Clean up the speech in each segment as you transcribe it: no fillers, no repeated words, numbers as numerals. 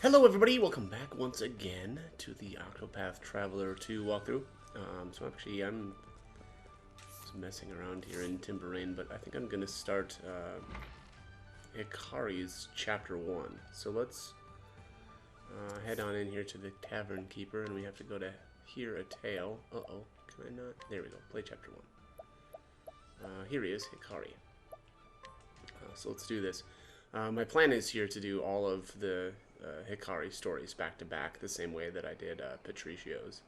Hello everybody, welcome back once again to the Octopath Traveler 2 walkthrough. I'm just messing around here in Timberrain, but I think I'm going to start Hikari's Chapter 1. So let's head on in here to the Tavern Keeper, and we have to go to Hear a Tale. Uh-oh, can I not? There we go, play Chapter 1. Here he is, Hikari. So let's do this. My plan is here to do all of the Hikari stories back to back, the same way that I did Patricio's.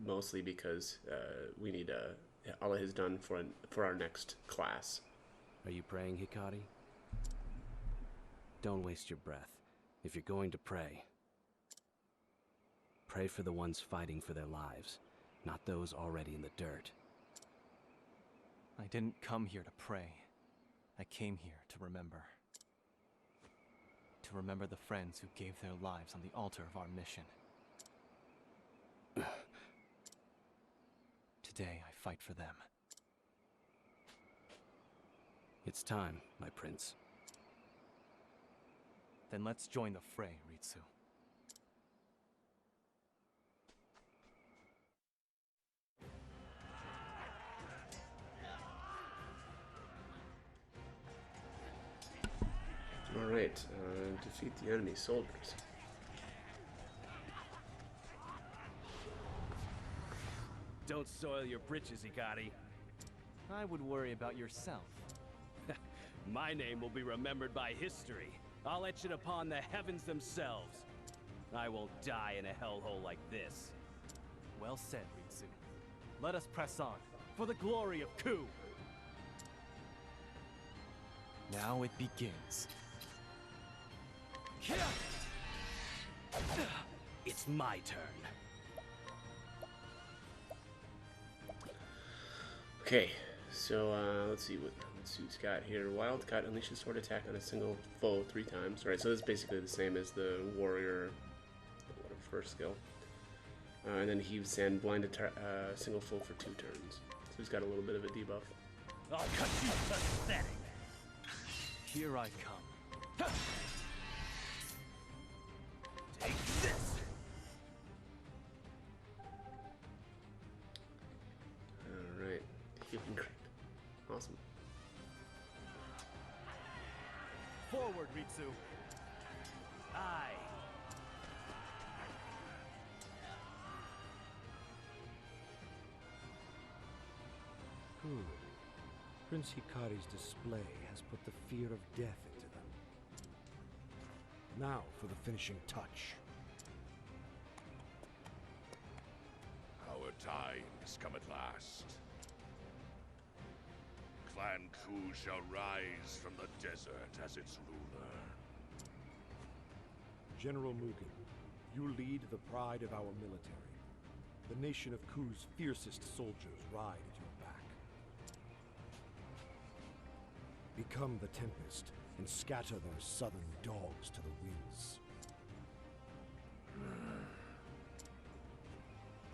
Mostly because we need all of his done for our next class. Are you praying, Hikari? Don't waste your breath. If you're going to pray, pray for the ones fighting for their lives, not those already in the dirt. I didn't come here to pray. I came here to remember. To remember the friends who gave their lives on the altar of our mission. Today, I fight for them. It's time, my prince. Then let's join the fray, Ritsu. Alright, defeat the enemy soldiers. Don't soil your britches, Hikari. I would worry about yourself. My name will be remembered by history. I'll etch it upon the heavens themselves. I will die in a hellhole like this. Well said, Ritsu. Let us press on, for the glory of Ku! Now it begins. It's my turn. Okay, so let's see what Suit's got here. Wildcat unleashes sword attack on a single foe 3 times. Right, so this is basically the same as the warrior first skill. And then heave sand blind single foe for 2 turns. So he's got a little bit of a debuff. I'll cut you pathetic. Here I come. Take this. Alright, healing crit. Awesome. Forward, Ritsu. Aye. Good. Prince Hikari's display has put the fear of death into them. Now for the finishing touch. Our time has come at last. Clan Ku shall rise from the desert as its ruler. General Mugen, you lead the pride of our military. The nation of Ku's fiercest soldiers ride at your back. Become the Tempest and scatter their southern dogs to the winds.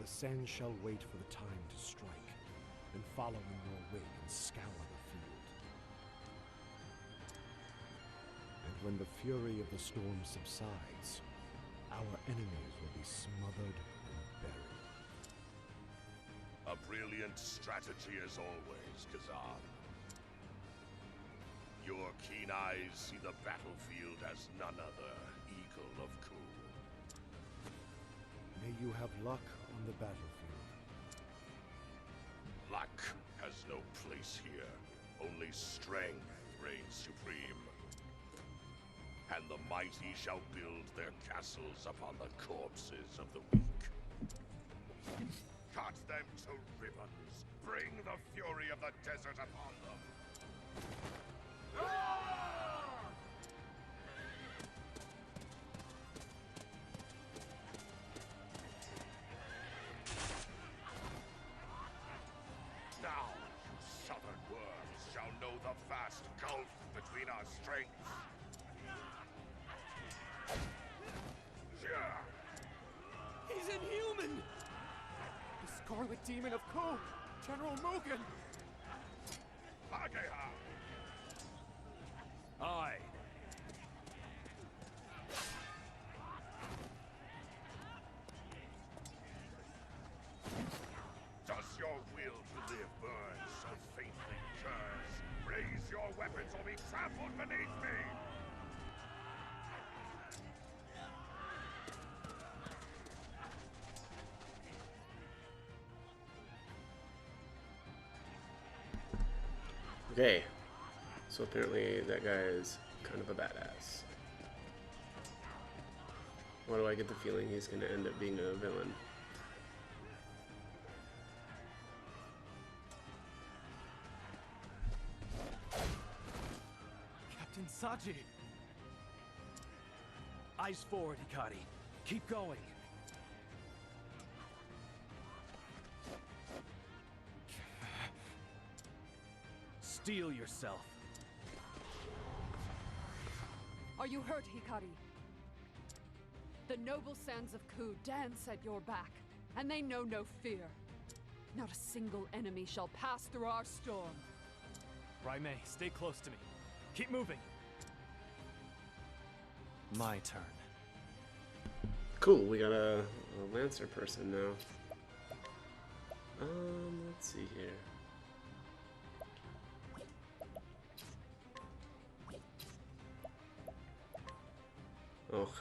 The Sen shall wait for the time to strike, and follow in your wake and scour the field. And when the fury of the storm subsides, our enemies will be smothered and buried. A brilliant strategy as always, Kazan. Your keen eyes see the battlefield as none other, Eagle of Ku. May you have luck on the battlefield. Luck has no place here. Only strength reigns supreme. And the mighty shall build their castles upon the corpses of the weak. Cut them to ribbons. Bring the fury of the desert upon them. Now, you southern worms shall know the vast gulf between our strengths. He's inhuman! The Scarlet Demon of Ku! General Mugen! Ageha! Aye. beneath me! Okay, so apparently that guy is kind of a badass. Why do I get the feeling he's going to end up being a villain? Captain Saji! Eyes forward, Hikari. Keep going. Steel yourself. Are you hurt, Hikari? The noble sands of Ku dance at your back, and they know no fear. Not a single enemy shall pass through our storm. Raimei, stay close to me. Keep moving. My turn. Cool, we got a Lancer person now. Let's see here. Oh,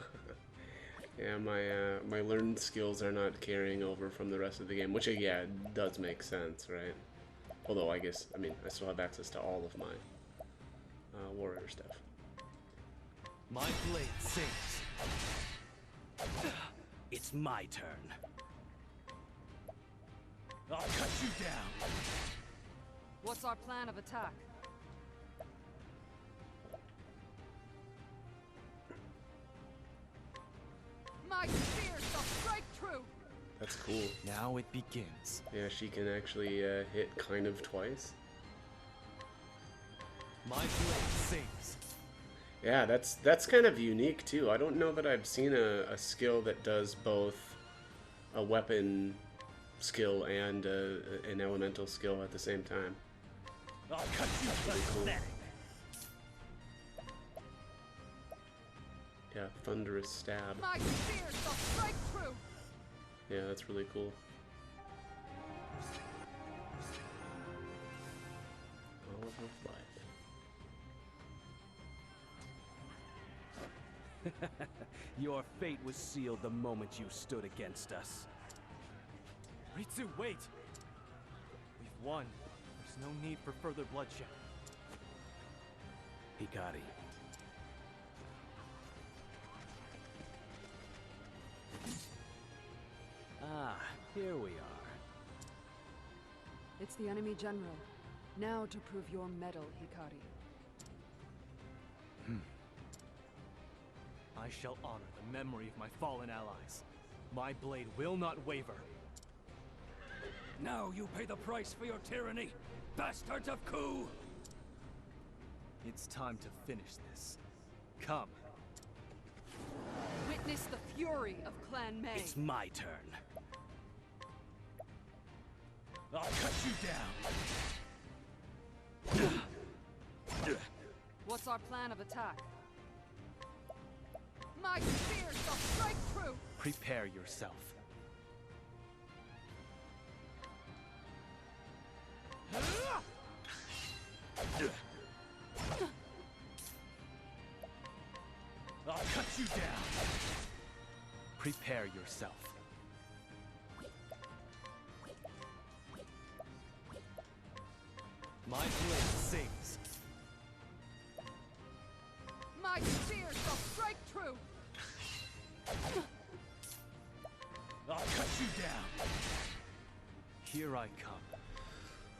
yeah, my learned skills are not carrying over from the rest of the game, which yeah, does make sense, right? Although I guess, I mean, I still have access to all of my warrior stuff. My blade sings. It's my turn. I'll cut you down. What's our plan of attack? My spear shall strike true! That's cool. Now it begins. Yeah, she can actually hit kind of twice. My blade sings. Yeah, that's kind of unique too. I don't know that I've seen a skill that does both a weapon skill and an elemental skill at the same time. I'll cut you pathetic. Yeah, thunderous stab. My spear shall strike true! Yeah, that's really cool. Olive of life. Your fate was sealed the moment you stood against us. Ritsu, wait! We've won. There's no need for further bloodshed. Hikari. Ah, here we are. It's the enemy general. Now to prove your mettle, Hikari. I shall honor the memory of my fallen allies. My blade will not waver. Now you pay the price for your tyranny, bastards of Ku! It's time to finish this. Come. Witness the fury of Clan Mei. It's my turn. I'll cut you down. What's our plan of attack? My spear shall strike true! Prepare yourself. I'll cut you down. Prepare yourself. My blade sings. My spear shall strike true! I'll cut you down. Here I come.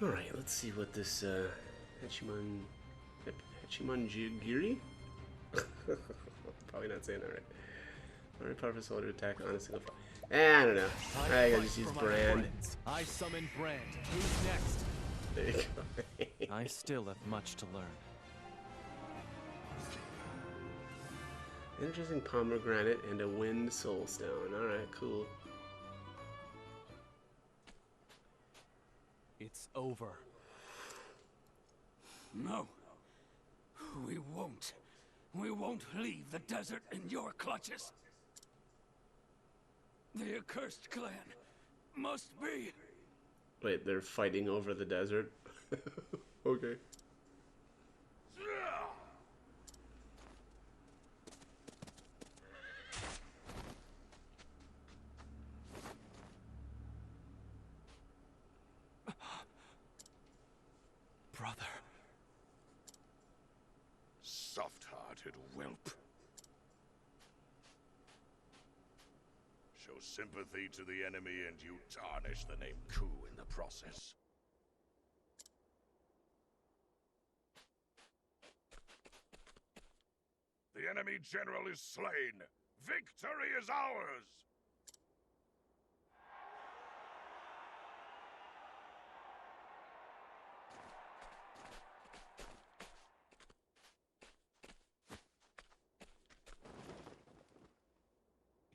Alright, let's see what this Hachimangiri? Probably not saying that right. Very powerful soldier attack on a single fight. I don't know. I gotta just use Brand. I summon Brand. Who's next? There you go. I still have much to learn. Interesting pomegranate and a wind soul stone. Alright, cool. It's over. No. We won't. We won't leave the desert in your clutches. The accursed clan must be. Wait, they're fighting over the desert? Okay. cold-hearted whelp. Show sympathy to the enemy and you tarnish the name Ku in the process. The enemy general is slain. Victory is ours!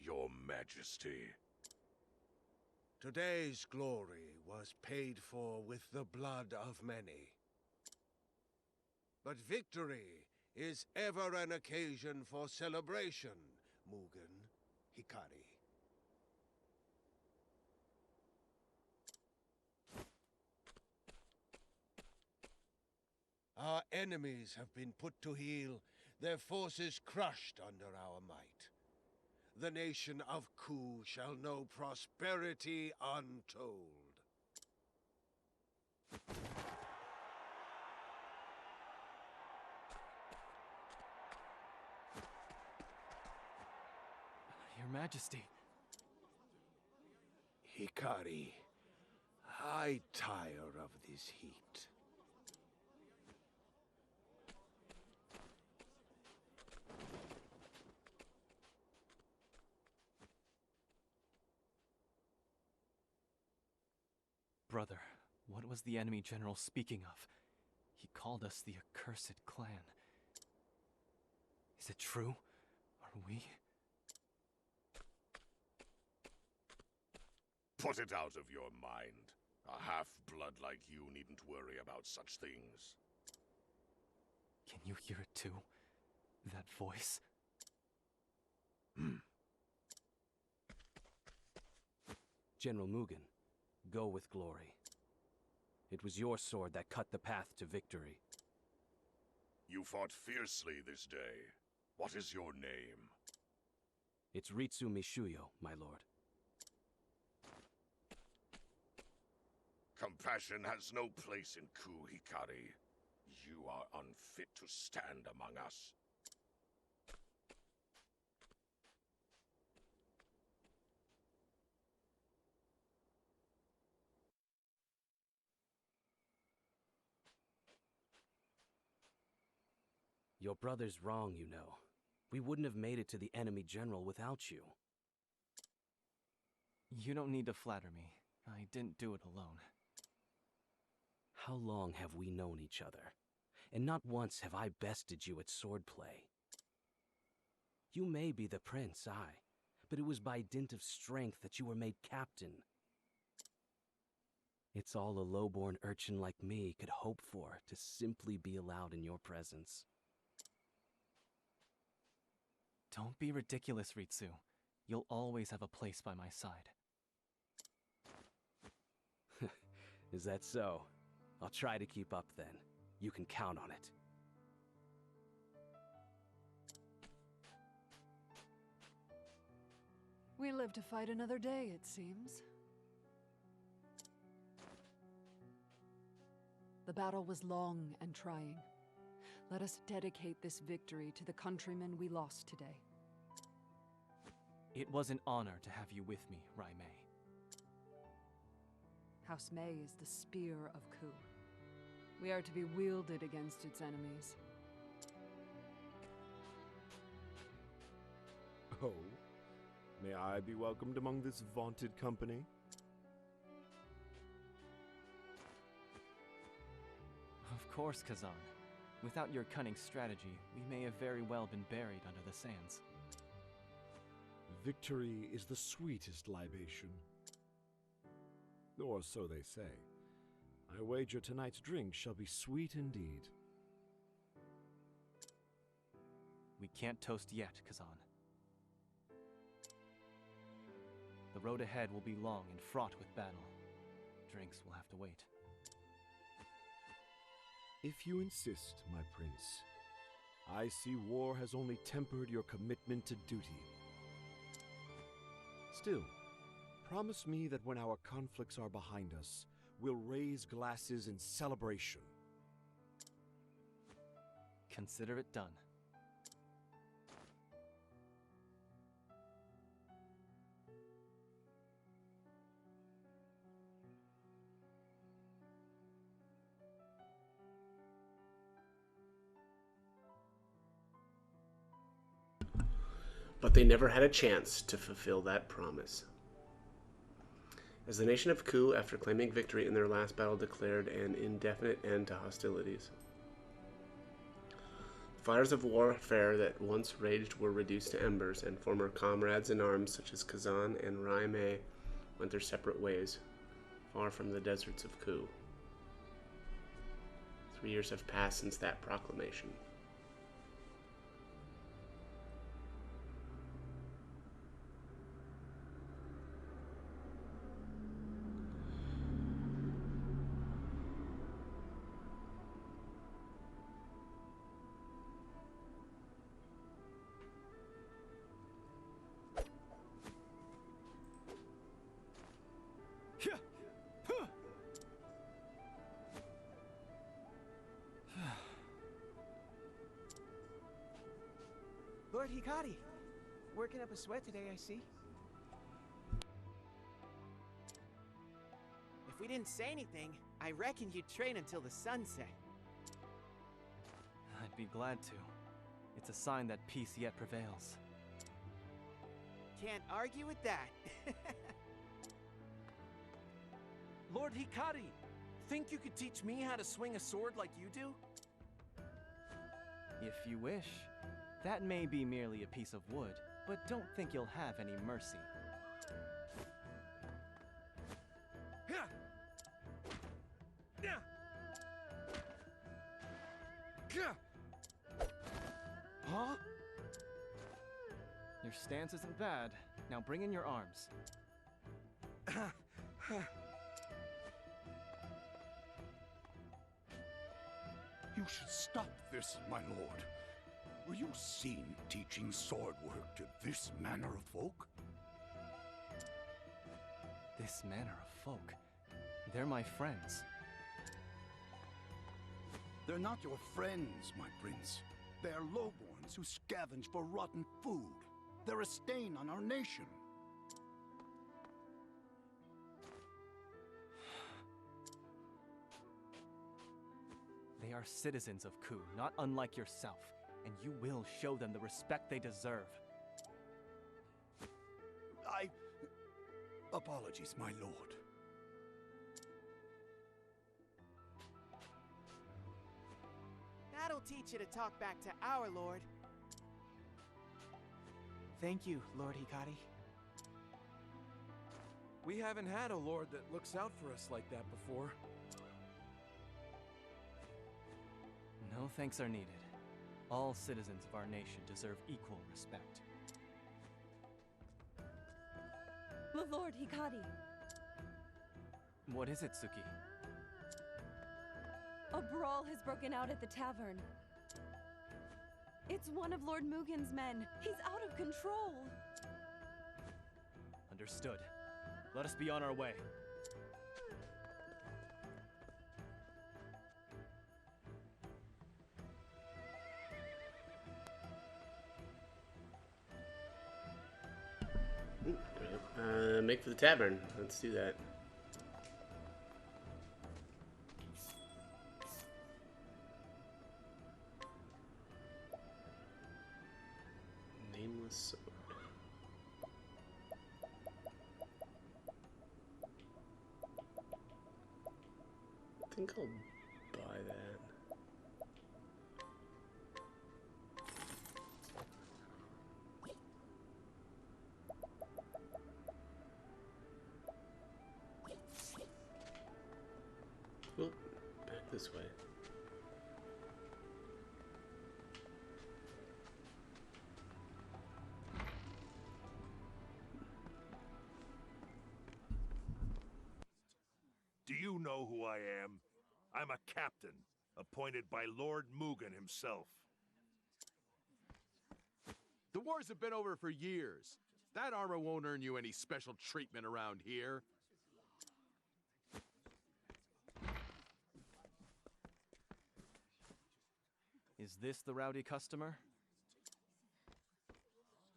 Your Majesty. Today's glory was paid for with the blood of many. But victory is ever an occasion for celebration, Mugen, Hikari. Our enemies have been put to heel, their forces crushed under our might. The nation of Ku shall know prosperity untold. Your Majesty. Hikari, I tire of this heat. Brother, what was the enemy general speaking of? He called us the accursed clan. Is it true? Are we? Put it out of your mind. A half-blood like you needn't worry about such things. Can you hear it too? That voice? General Mugen, go with glory. It was your sword that cut the path to victory. You fought fiercely this day. What is your name? It's Ritsu Mishuyo, my lord. Compassion has no place in Ku, Hikari. You are unfit to stand among us. Your brother's wrong, you know. We wouldn't have made it to the enemy general without you. You don't need to flatter me. I didn't do it alone. How long have we known each other? And not once have I bested you at swordplay. You may be the prince, aye, but it was by dint of strength that you were made captain. It's all a low-born urchin like me could hope for to simply be allowed in your presence. Don't be ridiculous, Ritsu. You'll always have a place by my side. Is that so? I'll try to keep up then. You can count on it. We live to fight another day, it seems. The battle was long and trying. Let us dedicate this victory to the countrymen we lost today. It was an honor to have you with me, Raimei. House Mei is the spear of Ku. We are to be wielded against its enemies. Oh? May I be welcomed among this vaunted company? Of course, Kazan. Without your cunning strategy, we may have very well been buried under the sands. Victory is the sweetest libation. Or so they say. I wager tonight's drink shall be sweet indeed. We can't toast yet, Kazan. The road ahead will be long and fraught with battle. Drinks will have to wait. If you insist, my prince. I see war has only tempered your commitment to duty. Still, promise me that when our conflicts are behind us, we'll raise glasses in celebration. Consider it done. But they never had a chance to fulfill that promise. As the nation of Ku, after claiming victory in their last battle, declared an indefinite end to hostilities. Fires of warfare that once raged were reduced to embers, and former comrades in arms such as Kazan and Rai Mei went their separate ways, far from the deserts of Ku. 3 years have passed since that proclamation. Lord Hikari, working up a sweat today, I see. If we didn't say anything, I reckon you'd train until the sunset. I'd be glad to. It's a sign that peace yet prevails. Can't argue with that. Lord Hikari, think you could teach me how to swing a sword like you do? If you wish. That may be merely a piece of wood, but don't think you'll have any mercy. Huh? Your stance isn't bad. Now bring in your arms. You should stop this, my lord. Were you seen teaching sword work to this manner of folk? This manner of folk? They're my friends. They're not your friends, my prince. They are lowborns who scavenge for rotten food. They're a stain on our nation. They are citizens of Ku, not unlike yourself, and you will show them the respect they deserve. Apologies, my lord. That'll teach you to talk back to our lord. Thank you, Lord Hikari. We haven't had a lord that looks out for us like that before. No thanks are needed. All citizens of our nation deserve equal respect. Lord Hikari. What is it, Suki? A brawl has broken out at the tavern. It's one of Lord Mugen's men. He's out of control. Understood. Let us be on our way. Make for the tavern. Let's do that. Nameless sword. I think I'll buy that. Oh, back this way. Do you know who I am? I'm a captain, appointed by Lord Mugen himself. The wars have been over for years. That armor won't earn you any special treatment around here. Is this the rowdy customer?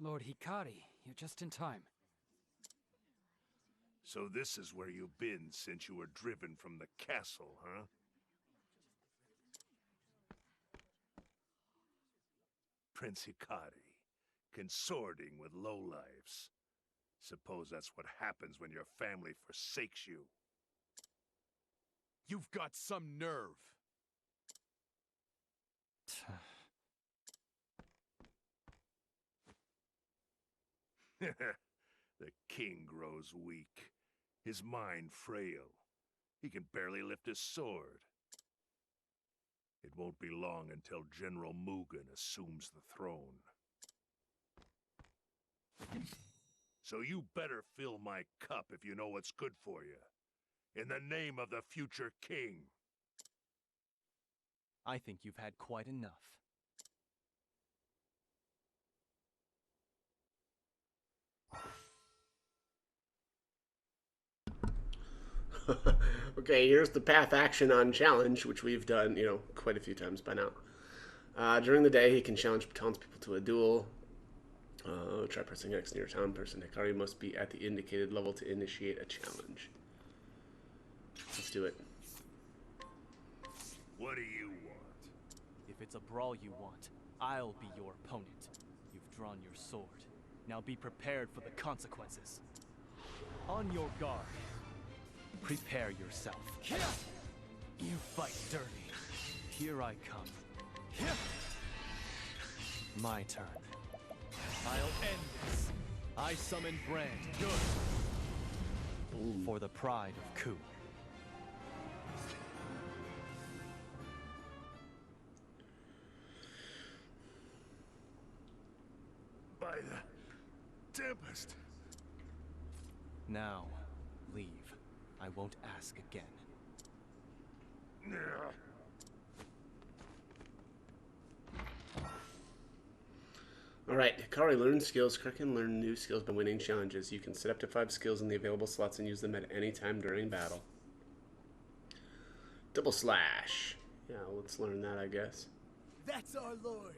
Lord Hikari, you're just in time. So this is where you've been since you were driven from the castle, huh? Prince Hikari, consorting with lowlifes. Suppose that's what happens when your family forsakes you. You've got some nerve. The king grows weak, his mind frail. He can barely lift his sword. It won't be long until General Mugen assumes the throne. So you better fill my cup if you know what's good for you. In the name of the future king. I think you've had quite enough. Okay, here's the path action on challenge, which we've done, quite a few times by now. During the day, he can challenge townspeople to a duel. Try pressing X near a town person. Hikari must be at the indicated level to initiate a challenge. Let's do it. What do you want? If it's a brawl you want, I'll be your opponent. You've drawn your sword. Now be prepared for the consequences. On your guard. Prepare yourself. You fight dirty. Here I come. My turn. I'll end this. I summon Brand. Good. Ooh. For the pride of Ku. By the Tempest. Now, leave. I won't ask again. Alright, Hikari learns skills. Kraken learn new skills by winning challenges. You can set up to 5 skills in the available slots and use them at any time during battle. Double slash. Yeah, let's learn that, I guess. That's our lord.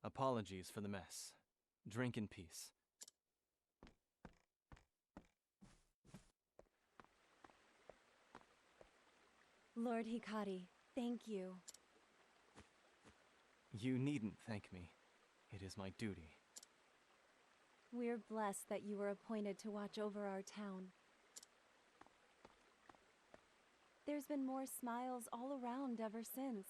Apologies for the mess. Drink in peace. Lord Hikari, thank you. You needn't thank me. It is my duty. We're blessed that you were appointed to watch over our town. There's been more smiles all around ever since.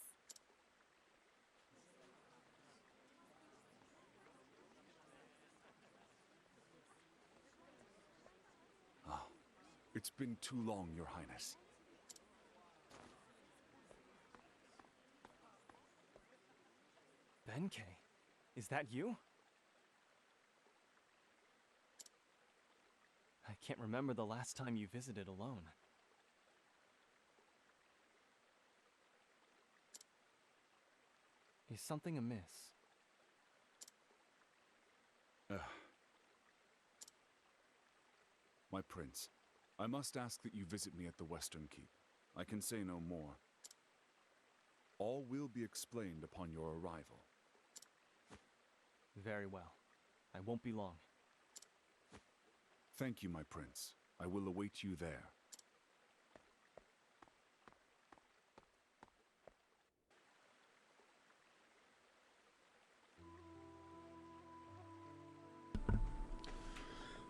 It's been too long, Your Highness. Benkei, is that you? I can't remember the last time you visited alone. Is something amiss? My prince, I must ask that you visit me at the Western Keep. I can say no more. All will be explained upon your arrival. Very well. I won't be long. Thank you, my prince. I will await you there.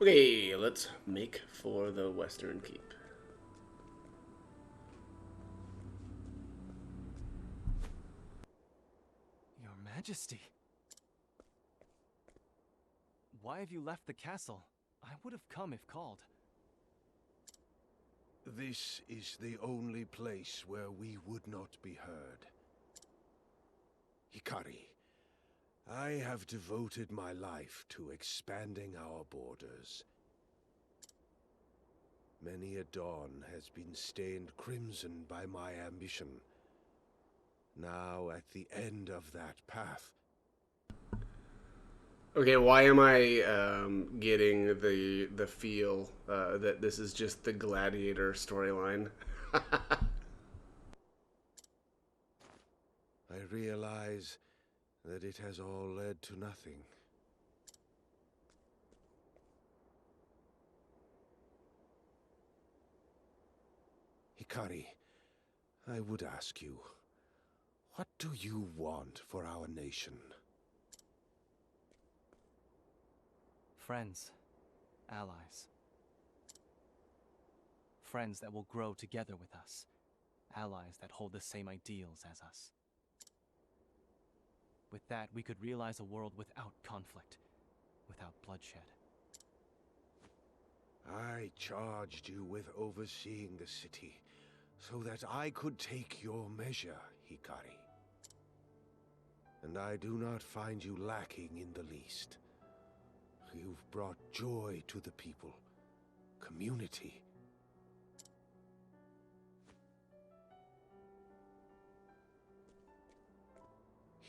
Okay, let's make for the Western Keep. Your Majesty. Why have you left the castle? I would have come if called. This is the only place where we would not be heard. Hikari, I have devoted my life to expanding our borders. Many a dawn has been stained crimson by my ambition. Now, at the end of that path... Okay, why am I getting the feel that this is just the Gladiator storyline? I realize that it has all led to nothing. Hikari, I would ask you, What do you want for our nation? Friends. Allies. Friends that will grow together with us. Allies that hold the same ideals as us. With that, we could realize a world without conflict, without bloodshed. I charged you with overseeing the city, so that I could take your measure, Hikari. And I do not find you lacking in the least. You've brought joy to the people, community.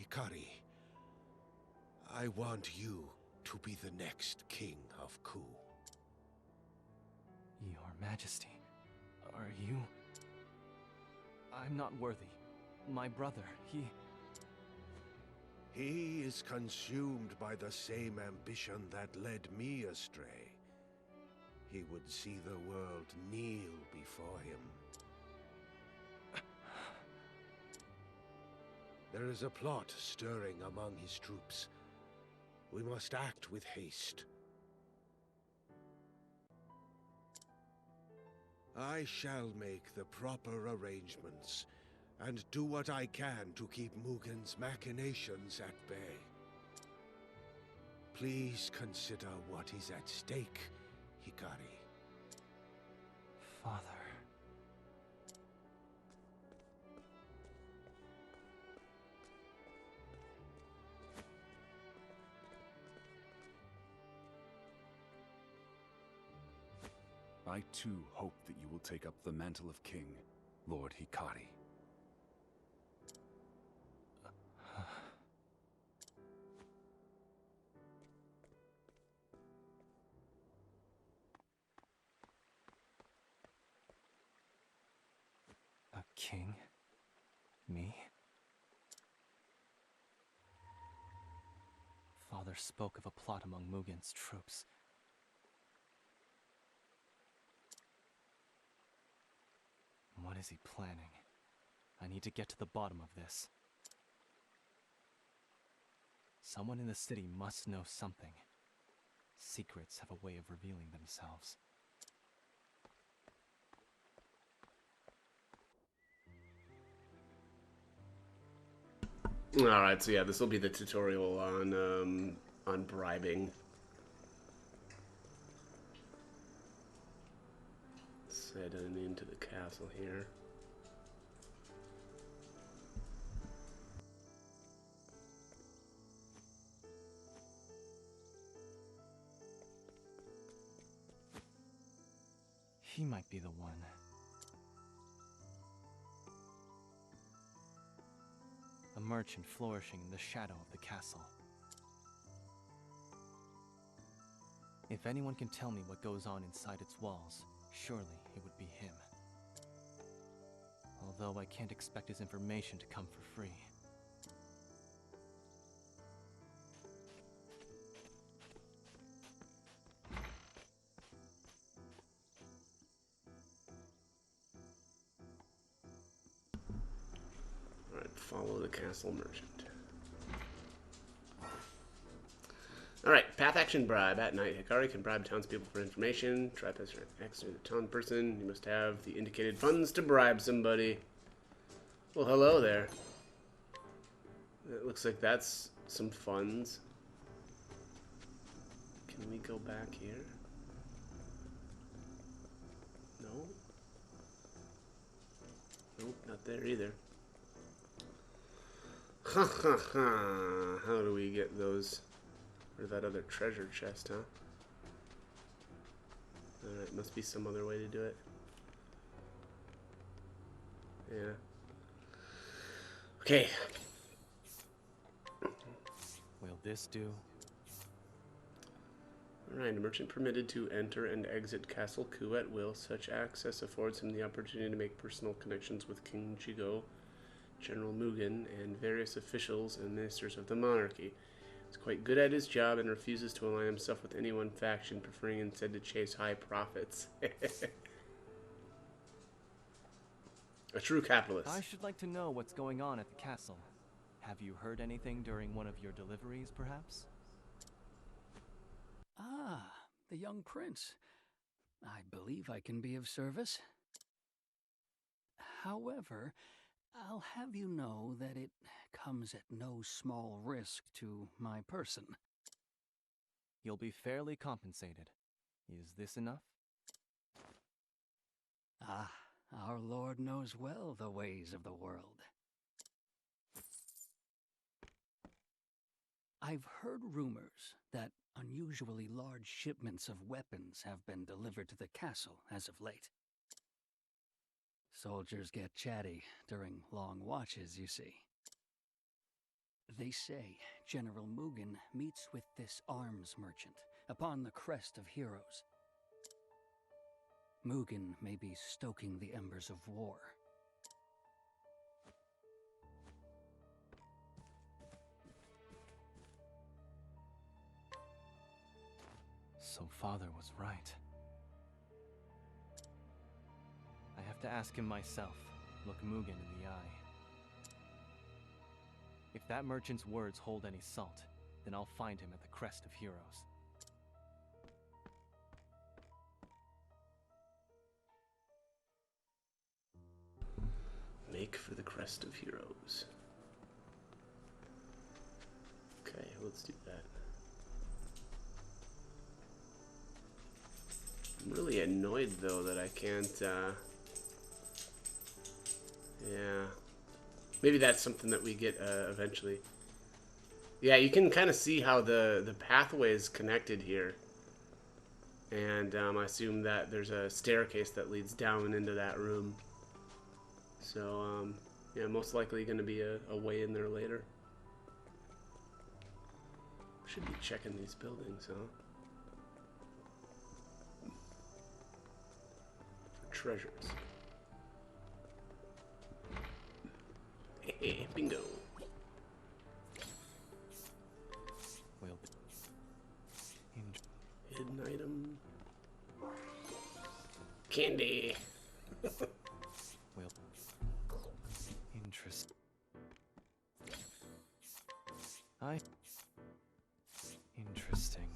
Hikari, I want you to be the next king of Ku. Your Majesty, are you... I'm not worthy. My brother, He is consumed by the same ambition that led me astray. He would see the world kneel before him. There is a plot stirring among his troops. We must act with haste. I shall make the proper arrangements, and do what I can to keep Mugen's machinations at bay. Please consider what is at stake, Hikari. Father... I too hope that you will take up the mantle of king, Lord Hikari. A king? Me? Father spoke of a plot among Mugen's troops. What is he planning? I need to get to the bottom of this. Someone in the city must know something. Secrets have a way of revealing themselves. Alright, so yeah, this will be the tutorial on bribing. Let's head on into the castle here. He might be the one. A merchant flourishing in the shadow of the castle. If anyone can tell me what goes on inside its walls, surely it would be him. Although I can't expect his information to come for free. Alright, follow the castle merchant. Alright, path action bribe. At night, Hikari can bribe townspeople for information. Try press X near the town person. You must have the indicated funds to bribe somebody. Well, hello there. It looks like that's some funds. Can we go back here? No? Nope, not there either. Ha ha ha. How do we get those? Or that other treasure chest, huh? Alright, must be some other way to do it. Yeah. Okay. Will this do? Alright, a merchant permitted to enter and exit Castle Ku at will. Such access affords him the opportunity to make personal connections with King Jigo, General Mugen, and various officials and ministers of the monarchy. He's quite good at his job and refuses to align himself with any one faction, preferring instead to chase high profits. A true capitalist. I should like to know what's going on at the castle. Have you heard anything during one of your deliveries, perhaps? Ah, the young prince. I believe I can be of service. However, I'll have you know that it comes at no small risk to my person. You'll be fairly compensated. Is this enough? Ah, our Lord knows well the ways of the world. I've heard rumors that unusually large shipments of weapons have been delivered to the castle as of late. Soldiers get chatty during long watches, you see. They say General Mugen meets with this arms merchant upon the crest of heroes. Mugen may be stoking the embers of war. So father was right. I have to ask him myself, look Mugen in the eye. If that merchant's words hold any salt, then I'll find him at the crest of heroes. Make for the crest of heroes. Okay, let's do that. I'm really annoyed though that I can't, yeah. Maybe that's something that we get eventually. Yeah, you can kind of see how the pathway is connected here. And I assume that there's a staircase that leads down into that room. So, yeah, most likely going to be a way in there later. Should be checking these buildings, huh? For treasures. Hey, bingo. Well, hidden item. Candy. Well, interest. Interesting.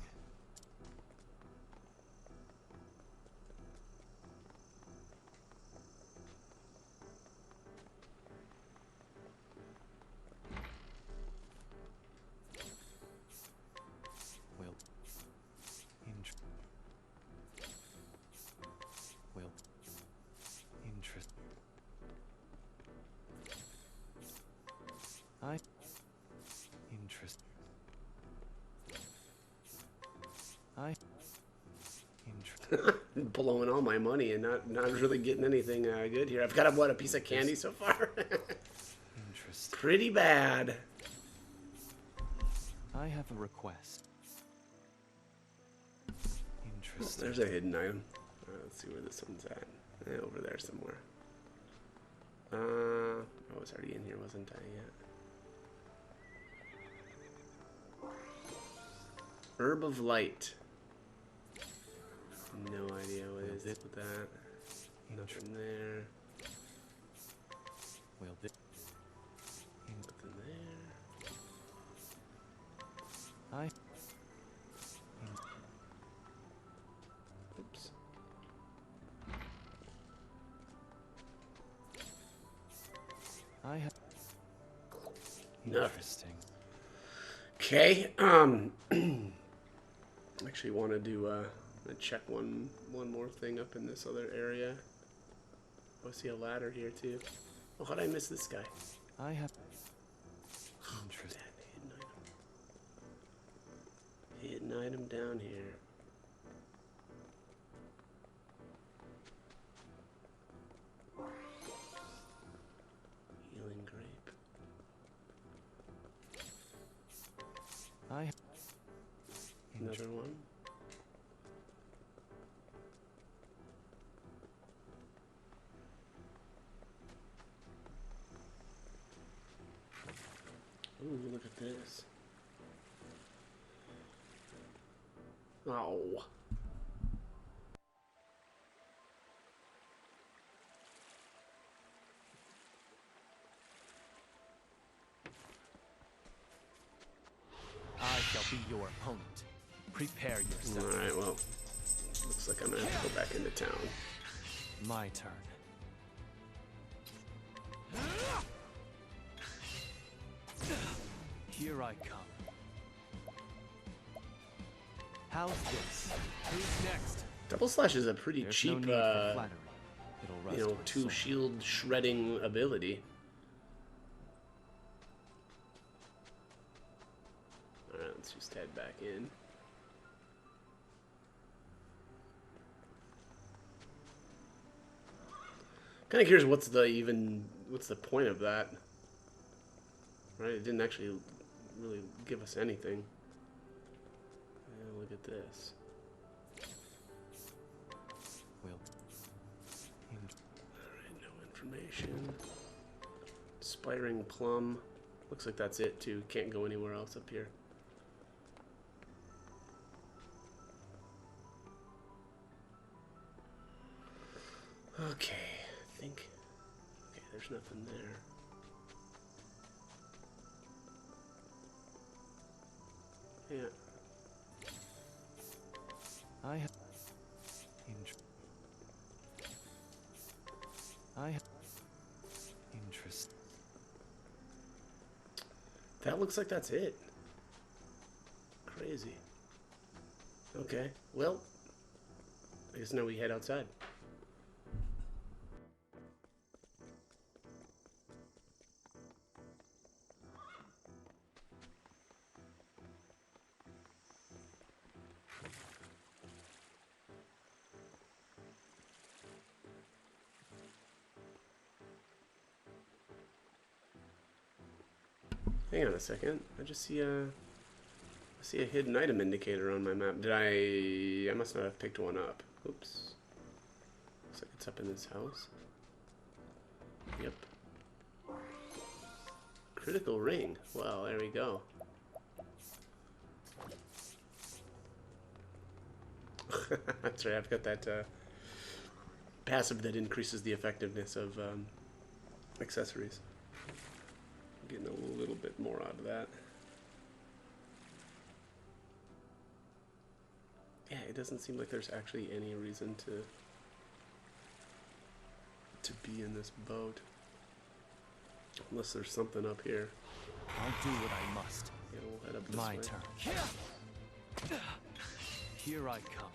Well, interest. Interest. Blowing all my money and not really getting anything good here. I've got a piece of candy so far. Pretty bad. I have a request. Interesting. There's a hidden item. Let's see where this one's at. Over there somewhere. I was already in here, wasn't I yet? Herb of Light. No idea what is it with that. Nothing there. Well, nothing there. Oops. I have. Interesting. Okay. Actually, want to do check one more thing up in this other area. Oh, I see a ladder here too. Oh, how'd I miss this guy? I have. Interesting. Hidden item down here. Healing grape. Another one. Ooh, look at this. Oh. be your opponent. Prepare yourself. Alright, well, looks like I'm gonna have to go back into town. My turn. Here I come. How's this? Who's next? Double slash is a pretty There's cheap, no need for flattery. It'll rust you know, my 2 soul. shield shredding ability. Alright, let's just head back in. Kind of curious what's the point of that? Right, it didn't actually really give us anything. Yeah, look at this. Well, alright, no information. Spiring plum. Looks like that's it too. Can't go anywhere else up here. Okay, I think. Okay, there's nothing there. Yeah. I have interest. That looks like that's it. Crazy. Okay, well, I guess now we head outside. Hang on a second. I just see a hidden item indicator on my map. I must not have picked one up. Oops. Looks like it's up in this house. Yep. Critical ring. Well, there we go. That's right. I've got that passive that increases the effectiveness of accessories. Getting a little bit more out of that. Yeah, it doesn't seem like there's actually any reason to be in this boat. Unless there's something up here. I'll do what I must. Yeah, we'll head up this My way. turn. Here I come.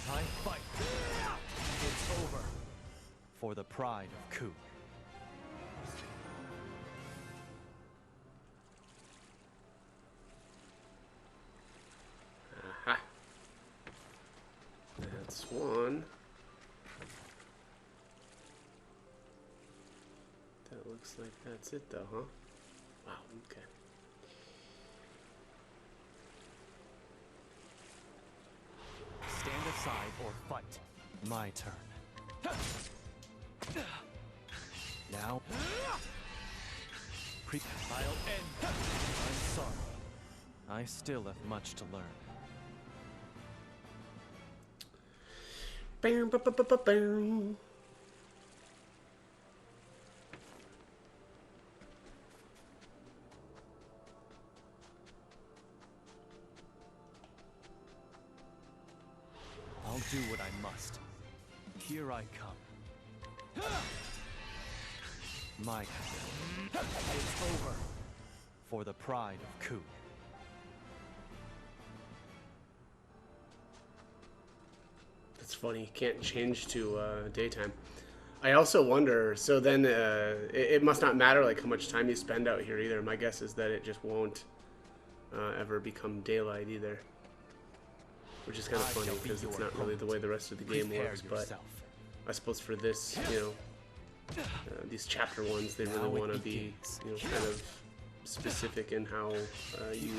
I fight. It's over. For the pride of Ku. Aha. That's one. That looks like that's it though, huh? Wow, okay. Stand aside or fight. My turn. Now, I'll end. I'm sorry. I still have much to learn. Bam, ba, ba, ba, ba, bam. I'll do what I must. Here I come. My it's over. For the pride of Ku. That's funny. You can't change to daytime. I also wonder, so then it must not matter like how much time you spend out here either. My guess is that it just won't ever become daylight either. Which is kind of funny because it's not really the way the rest of the game works, but I suppose for this, you know, these chapter ones, they really want to be, you know, kind of specific in how you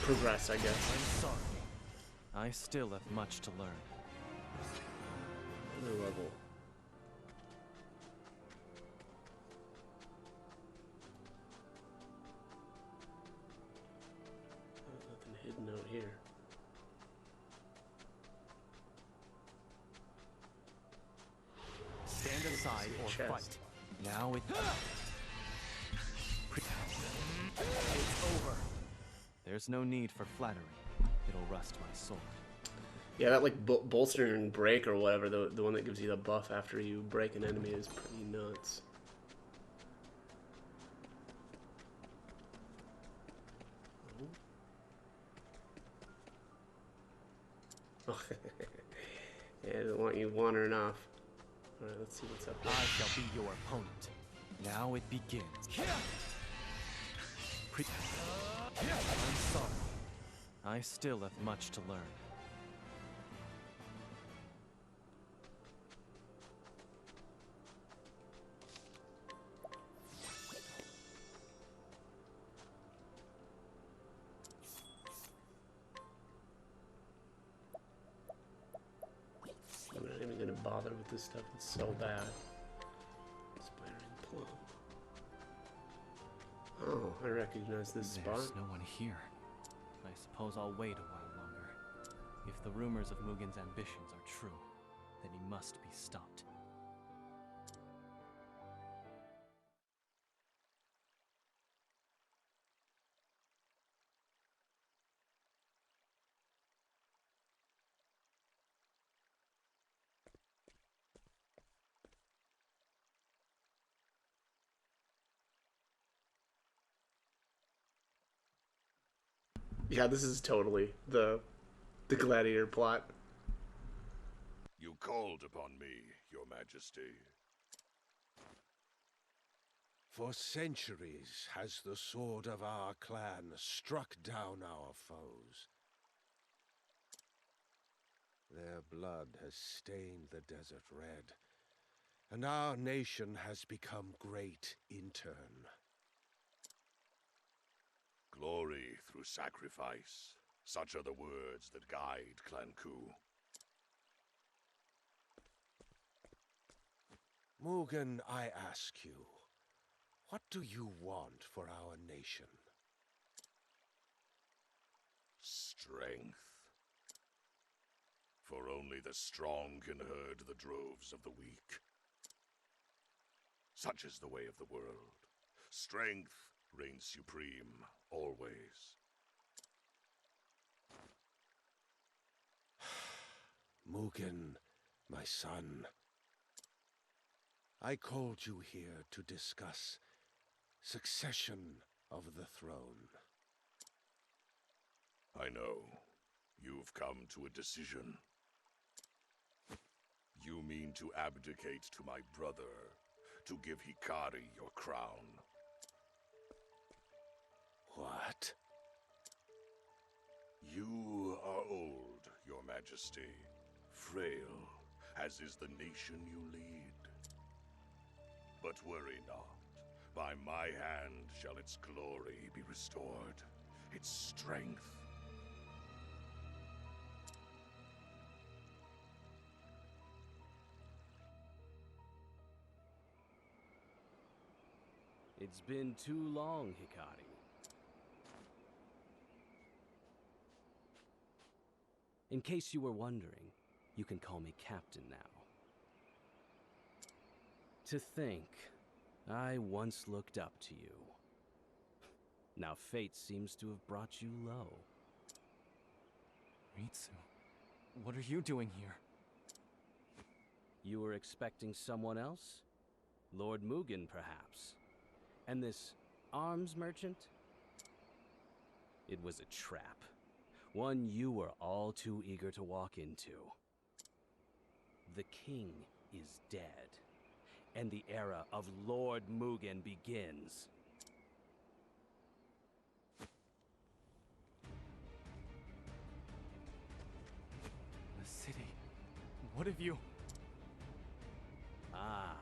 progress, I guess. I'm sorry. I still have much to learn. Another level. Nothing hidden out here. Stand aside or chest. fight. Now it. It's over. There's no need for flattery. It'll rust my sword. Yeah, that like bolster and break or whatever, the one that gives you the buff after you break an enemy is pretty nuts. Oh. Yeah, I don't want you wandering off. Alright, let's see what's up there. I shall be your opponent. Now it begins. I'm sorry. I still have much to learn. I'm not even gonna bother with this stuff, it's so bad. Inspiring plum. Oh, I recognize this spot. There's no one here. I suppose I'll wait a while longer. If the rumors of Mugen's ambitions are true, then he must be stopped. Yeah, this is totally the gladiator plot. You called upon me, Your Majesty. For centuries has the sword of our clan struck down our foes. Their blood has stained the desert red, and our nation has become great in turn. Glory through sacrifice. Such are the words that guide Clan Ku. Mugen, I ask you, what do you want for our nation? Strength. For only the strong can herd the droves of the weak. Such is the way of the world. Strength reigns supreme, always. Mugen, my son, I called you here to discuss succession of the throne. I know. You've come to a decision. You mean to abdicate to my brother, to give Hikari your crown. What? You are old, Your Majesty. Frail, as is the nation you lead. But worry not. By my hand shall its glory be restored, its strength. It's been too long, Hikari. In case you were wondering, you can call me Captain now. To think, I once looked up to you. Now fate seems to have brought you low. Ritsu, what are you doing here? You were expecting someone else? Lord Mugen, perhaps? And this arms merchant? It was a trap. One you were all too eager to walk into. The king is dead, and the era of Lord Mugen begins. The city. What have you... Ah,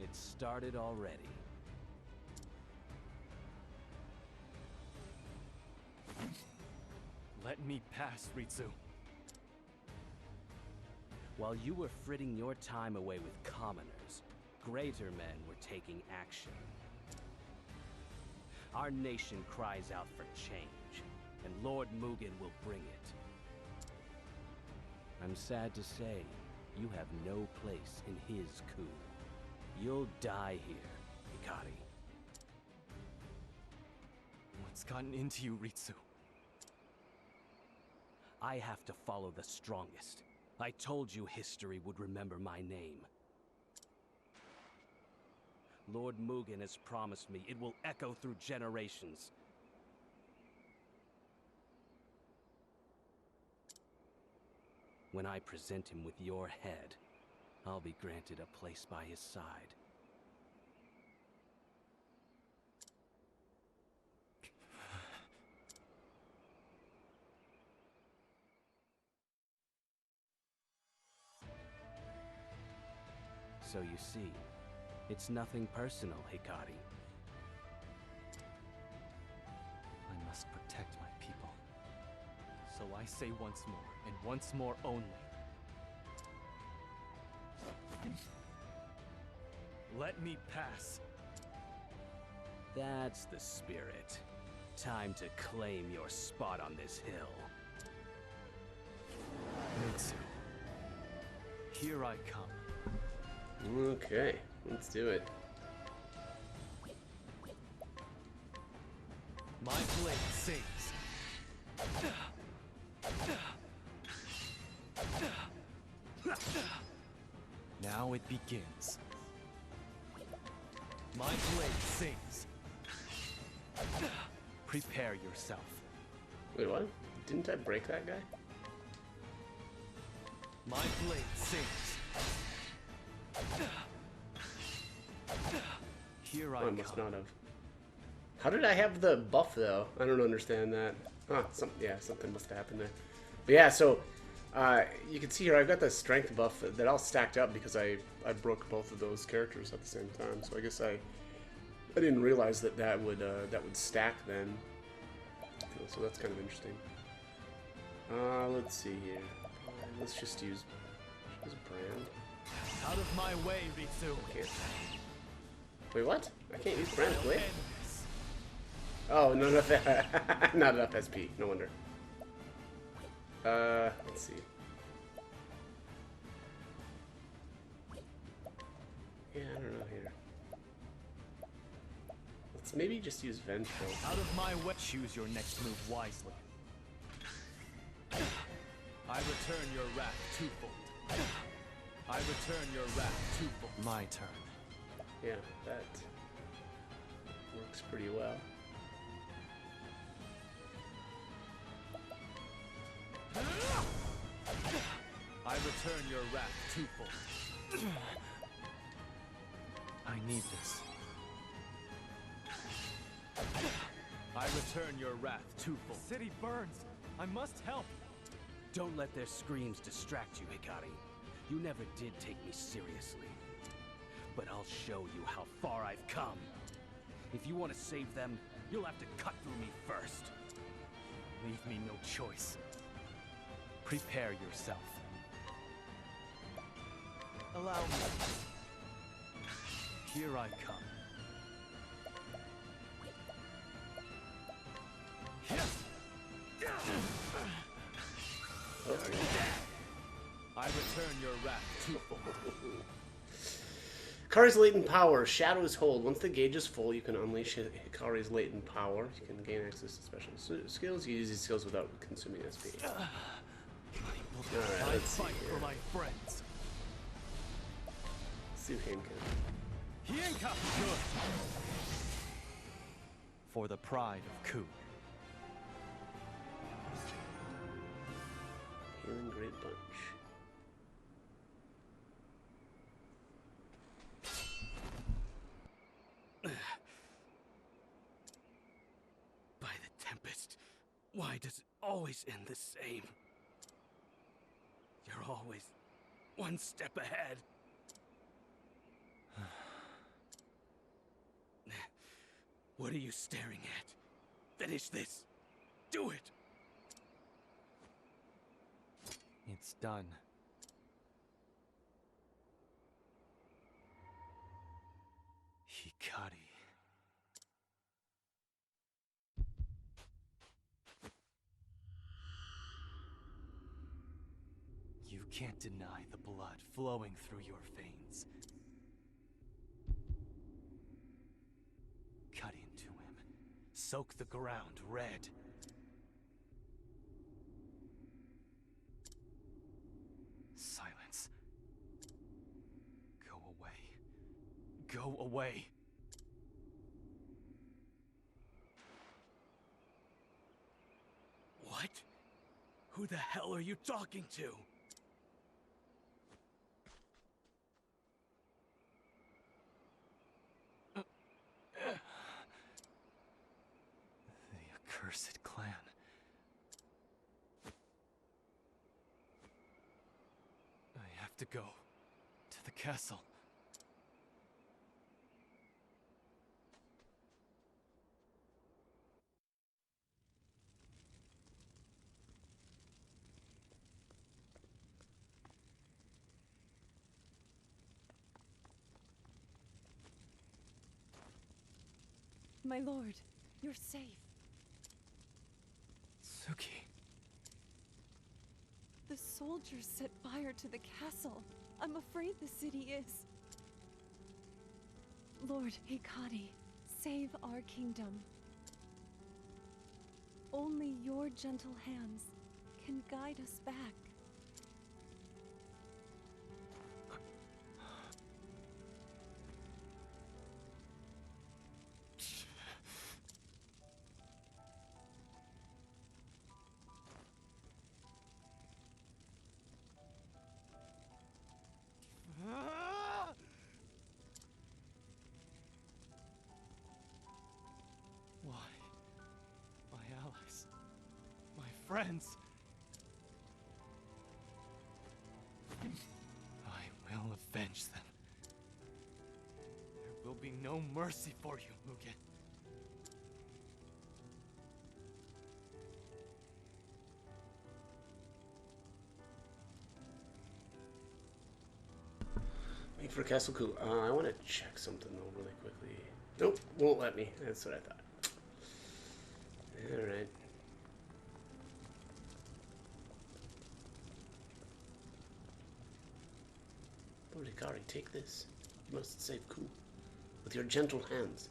it started already. Let me pass, Ritsu. While you were fritting your time away with commoners, greater men were taking action. Our nation cries out for change, and Lord Mugen will bring it. I'm sad to say, you have no place in his coup. You'll die here, Hikari. What's gotten into you, Ritsu? I have to follow the strongest. I told you history would remember my name. Lord Mugen has promised me it will echo through generations. When I present him with your head, I'll be granted a place by his side. So you see, it's nothing personal, Hikari. I must protect my people. So I say once more, and once more only. Let me pass. That's the spirit. Time to claim your spot on this hill. Ritsu. Here I come. Okay, let's do it. My blade sings. Now it begins. My blade sings. Prepare yourself. Wait, what? Didn't I break that guy? My blade sings. Here I I must not have. How did I have the buff though? I don't understand that. Oh, something must have happened there. But yeah, so you can see here I've got the strength buff that all stacked up because I broke both of those characters at the same time. So I guess I didn't realize that would stack then. So that's kind of interesting. Let's see here. Let's just use a brand. Out of my way, Ritsu. Can't. Wait, what? I can't use brand blade? Oh, not enough. Not enough SP. No wonder. Let's see. Yeah, I don't know here. Let's maybe just use Vengeful. Out of my way. Choose your next move wisely. I return your wrath twofold. I return your wrath twofold. My turn. Yeah, that works pretty well. I return your wrath twofold. I need this. I return your wrath twofold. The city burns. I must help. Don't let their screams distract you, Hikari. You never did take me seriously. But I'll show you how far I've come. If you want to save them, you'll have to cut through me first. Leave me no choice. Prepare yourself. Allow me. Here I come. I return your wrath twofold. Hikari's latent power. Shadow's hold. Once the gauge is full, you can unleash Hikari's latent power. You can gain access to special skills. You use these skills without consuming SP. Alright, let's see here. For my friends. Let's see Hinka. Good. For the pride of Ku. Healing Great Bunch. By the Tempest, why does it always end the same? You're always one step ahead. What are you staring at? Finish this. Do it. It's done. Hikari. You can't deny the blood flowing through your veins. Cut into him. soak the ground red. Silence. Go away. Go away. What? Who the hell are you talking to? The accursed clan. I have to go to the castle. My lord, you're safe. Suki. The soldiers set fire to the castle. I'm afraid the city is. Lord Hikari, save our kingdom. Only your gentle hands can guide us back. Why? My allies. My friends. I will avenge them. There will be no mercy for you, Mugen. Wait for Castle Coup. I want to check something though really quickly. Nope, won't let me. That's what I thought. Alright. Lord Hikari, take this. You must save Ku with your gentle hands.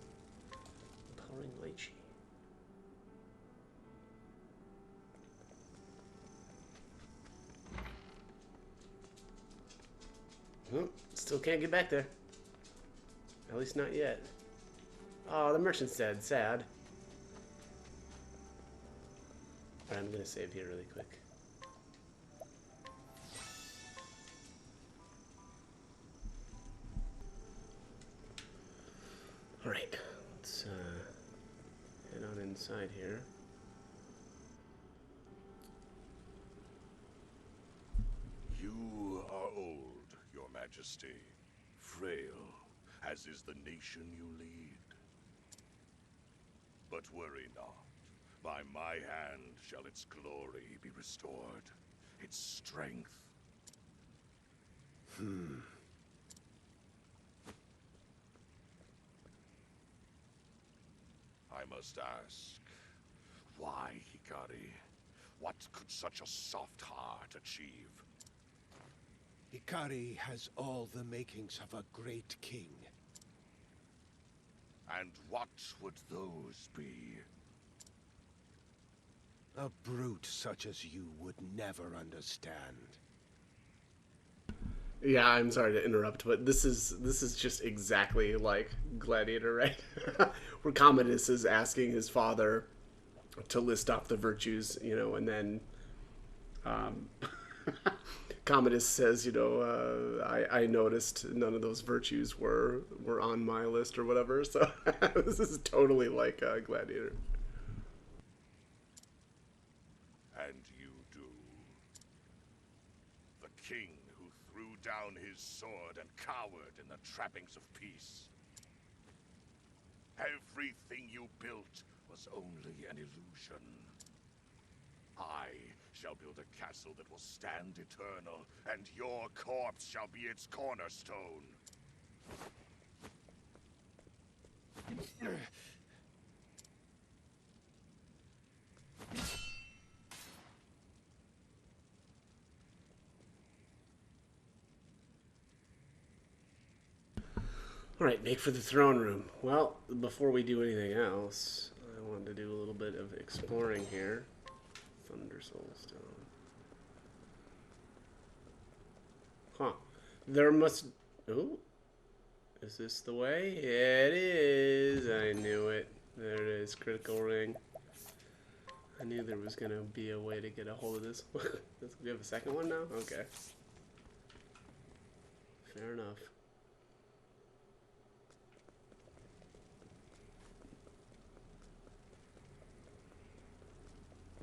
Empowering Lychee. Still can't get back there. At least not yet. Oh, the merchant's dead. Sad. Alright, I'm gonna save here really quick. Alright, let's head on inside here. You are old, Your Majesty, frail, as is the nation you lead. But worry not. By my hand shall its glory be restored, its strength. I must ask, why, Hikari? What could such a soft heart achieve? Hikari has all the makings of a great king. And what would those be? A brute such as you would never understand. Yeah, I'm sorry to interrupt, but this is just exactly like Gladiator, right? Where Commodus is asking his father to list off the virtues, you know, and then Commodus says, you know, I noticed none of those virtues were on my list or whatever. So this is totally like Gladiator. And you do. The king who threw down his sword and cowered in the trappings of peace. Everything you built was only an illusion. I shall build a castle that will stand eternal, and your corpse shall be its cornerstone. All right, make for the throne room. Well, before we do anything else, I I wanted to do a little bit of exploring here. Thunder Soulstone. Huh. There must... Ooh. Is this the way? Yeah, it is. I knew it. There it is. Critical ring. I knew there was going to be a way to get a hold of this. We have a second one now? Okay. Fair enough.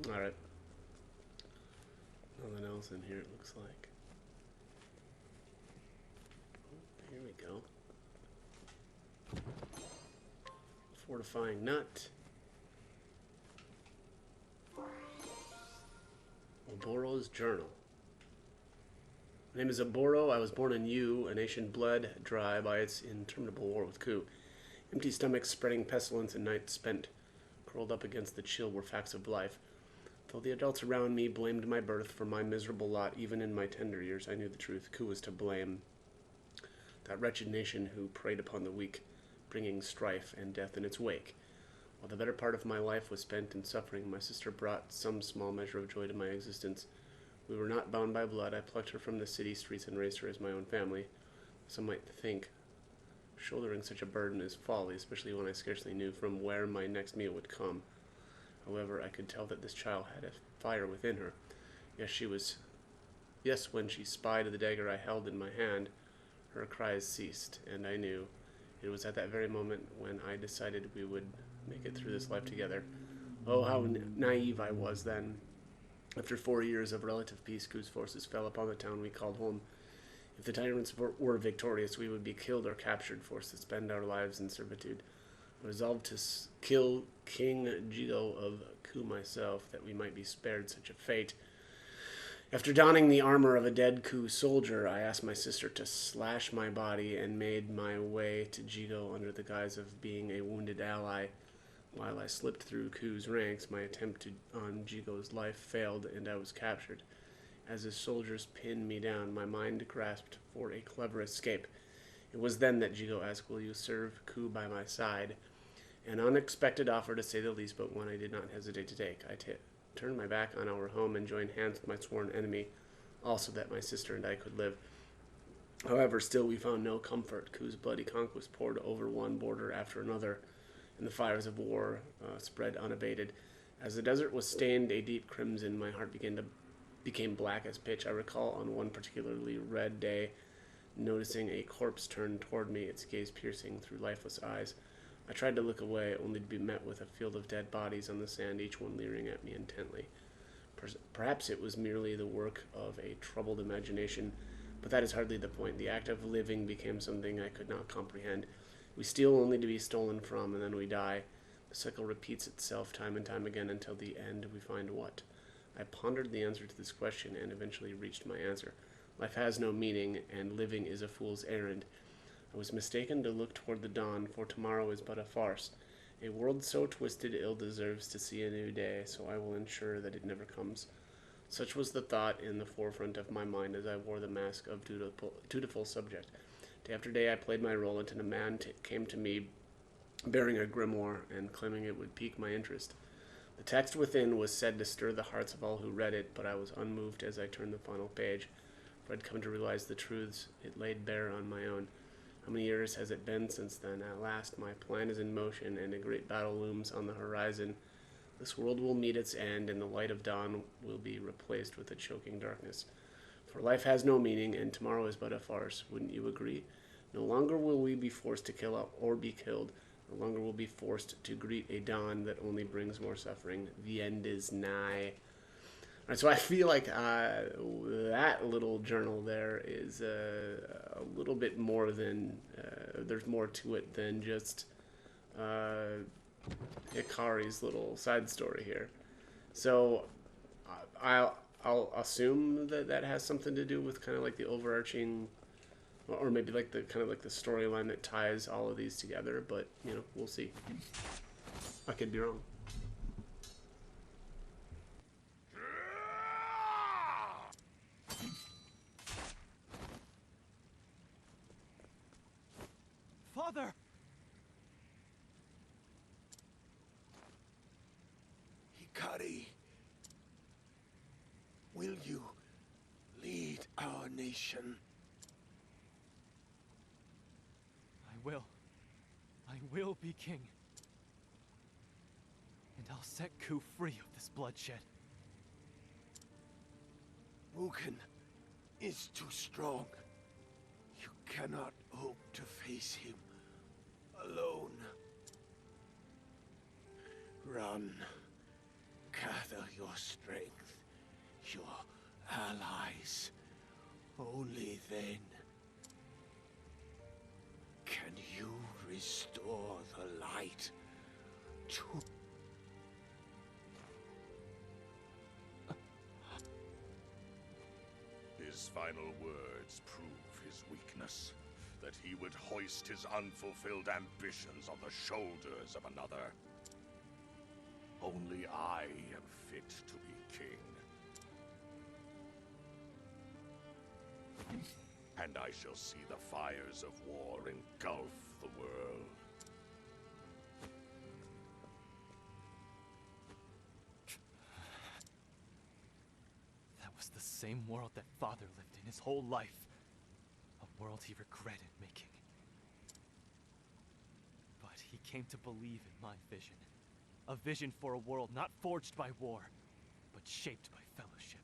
Alright. Nothing else in here, it looks like. Oh, here we go. Fortifying nut. Oboro's journal. My name is Oboro. I was born in Yu, a nation bled dry by its interminable war with Ku. Empty stomachs, spreading pestilence, and nights spent curled up against the chill were facts of life. Though the adults around me blamed my birth for my miserable lot, even in my tender years, I knew the truth. Ku was to blame. That wretched nation who preyed upon the weak, bringing strife and death in its wake. While the better part of my life was spent in suffering, my sister brought some small measure of joy to my existence. We were not bound by blood. I plucked her from the city streets and raised her as my own family. Some might think shouldering such a burden is folly, especially when I scarcely knew from where my next meal would come. However, I could tell that this child had a fire within her. Yes, when she spied the dagger I held in my hand, her cries ceased, and I knew it was at that very moment when I decided we would make it through this life together. Oh, how naive I was then. After 4 years of relative peace, Ku's forces fell upon the town we called home. If the tyrants were victorious, we would be killed or captured, forced to spend our lives in servitude. I resolved to kill King Jigo of Ku myself, that we might be spared such a fate. After donning the armor of a dead Ku soldier, I asked my sister to slash my body and made my way to Jigo under the guise of being a wounded ally. While I slipped through Ku's ranks, my attempt on Jigo's life failed and I was captured. As his soldiers pinned me down, my mind grasped for a clever escape. It was then that Jigo asked, "Will you serve Ku by my side?" An unexpected offer, to say the least, but one I did not hesitate to take. I turned my back on our home and joined hands with my sworn enemy, also that my sister and I could live. However, still we found no comfort. Ku's bloody conquest poured over one border after another, and the fires of war spread unabated. As the desert was stained a deep crimson, my heart became black as pitch. I recall on one particularly red day, noticing a corpse turn toward me, its gaze piercing through lifeless eyes. I tried to look away, only to be met with a field of dead bodies on the sand, each one leering at me intently. Perhaps it was merely the work of a troubled imagination, but that is hardly the point. The act of living became something I could not comprehend. We steal only to be stolen from, and then we die. The cycle repeats itself time and time again until the end we find what? I pondered the answer to this question and eventually reached my answer. Life has no meaning, and living is a fool's errand. I was mistaken to look toward the dawn, for tomorrow is but a farce. A world so twisted ill deserves to see a new day, so I will ensure that it never comes. Such was the thought in the forefront of my mind as I wore the mask of dutiful subject. Day after day I played my role until a man came to me bearing a grimoire and claiming it would pique my interest. The text within was said to stir the hearts of all who read it, but I was unmoved as I turned the final page, for I'd come to realize the truths it laid bare on my own. How many years has it been since then? At last, my plan is in motion, and a great battle looms on the horizon. This world will meet its end, and the light of dawn will be replaced with a choking darkness. For life has no meaning, and tomorrow is but a farce. Wouldn't you agree? No longer will we be forced to kill or be killed. No longer will be forced to greet a dawn that only brings more suffering. The end is nigh. All right, so I feel like that little journal there is a little bit more than, there's more to it than just Hikari's little side story here. So I'll assume that that has something to do with kind of like the overarching, or maybe like the kind of like the storyline that ties all of these together, but you know, we'll see. I could be wrong. Father! Hikari, will you lead our nation? I will. I will be king. And I'll set Ku free of this bloodshed. Mugen is too strong. You cannot hope to face him alone. Run. Gather your strength, your allies. Only then can you restore the light to... His final words prove his weakness, that he would hoist his unfulfilled ambitions on the shoulders of another. Only I am fit to be king. And I shall see the fires of war engulf the world. That was the same world that Father lived in his whole life. A world he regretted making. But he came to believe in my vision. A vision for a world not forged by war, but shaped by fellowship.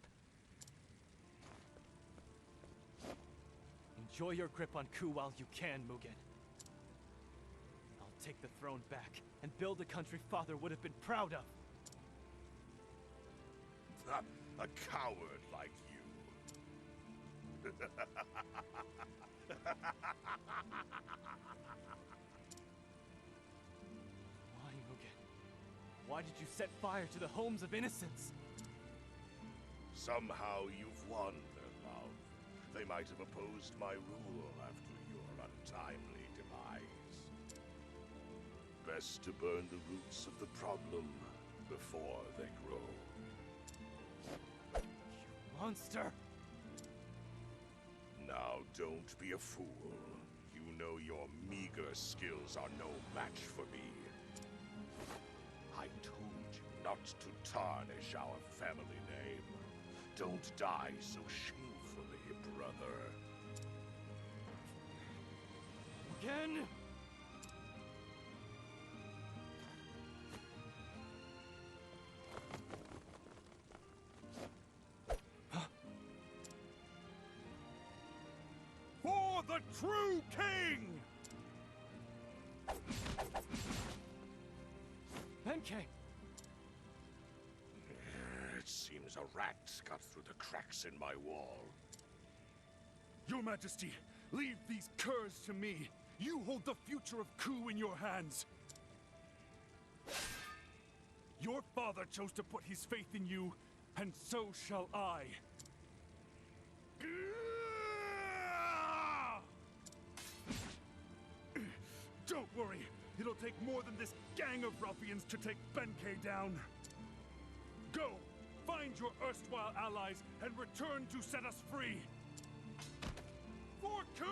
Enjoy your grip on Ku while you can, Mugen. I'll take the throne back and build a country Father would have been proud of. A coward like you. Why, Mugen? Why did you set fire to the homes of innocents? Somehow you've won their love. They might have opposed my rule after your untimely demise. Best to burn the roots of the problem before they grow. You monster! Now don't be a fool. You know your meager skills are no match for me. I told you not to tarnish our family name. Don't die so shamefully, brother. Again? For the true king! Benkei! It seems a rat got through the cracks in my wall. Your Majesty, leave these curs to me. You hold the future of Ku in your hands. Your father chose to put his faith in you, and so shall I. Don't worry, it'll take more than this gang of ruffians to take Benkei down. Go, find your erstwhile allies and return to set us free. For Ku!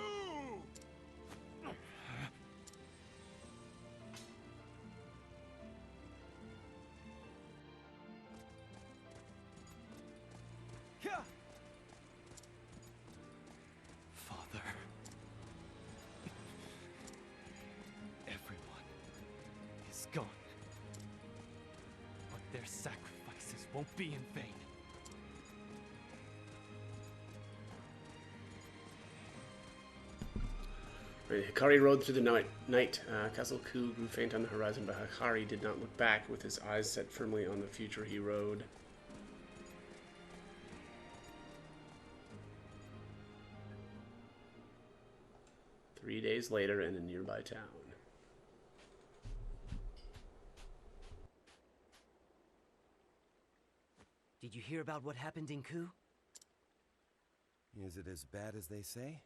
Father. Everyone is gone. But their sacrifices won't be in vain. Hikari rode through the night. Castle Ku grew faint on the horizon, but Hikari did not look back with his eyes set firmly on the future he rode. Three days later in a nearby town. Did you hear about what happened in Ku? Is it as bad as they say?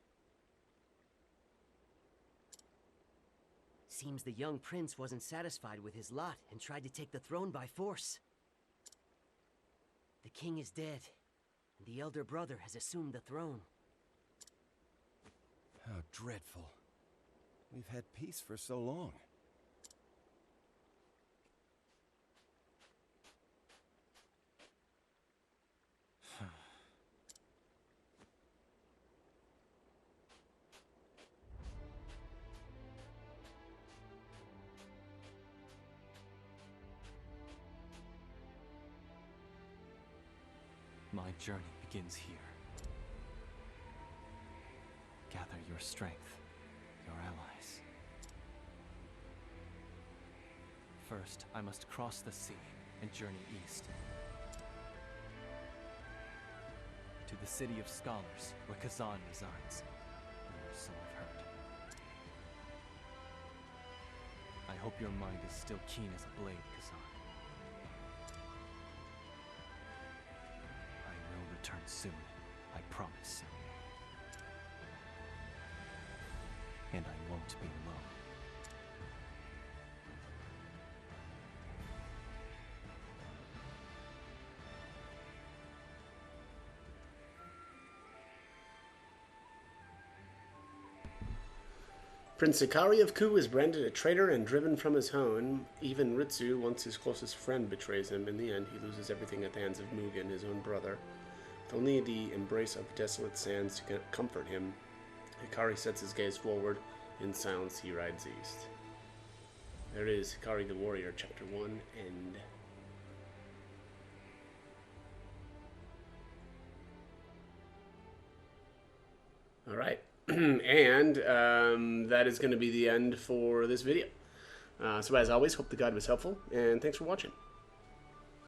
Seems the young prince wasn't satisfied with his lot and tried to take the throne by force. The king is dead, and the elder brother has assumed the throne. How dreadful. We've had peace for so long. My journey begins here. Gather your strength, your allies. First, I must cross the sea and journey east. To the city of scholars, where Kazan resides. Or so I've heard. I hope your mind is still keen as a blade, Kazan. I will return soon, I promise. And I won't be alone. Prince Hikari of Ku is branded a traitor and driven from his home. Even Ritsu, once his closest friend, betrays him. In the end, he loses everything at the hands of Mugen, his own brother. With only the embrace of desolate sands to comfort him, Hikari sets his gaze forward. In silence, he rides east. There it is, Hikari the Warrior, Chapter 1, end. All right. And that is going to be the end for this video. So as always, hope the guide was helpful, and thanks for watching.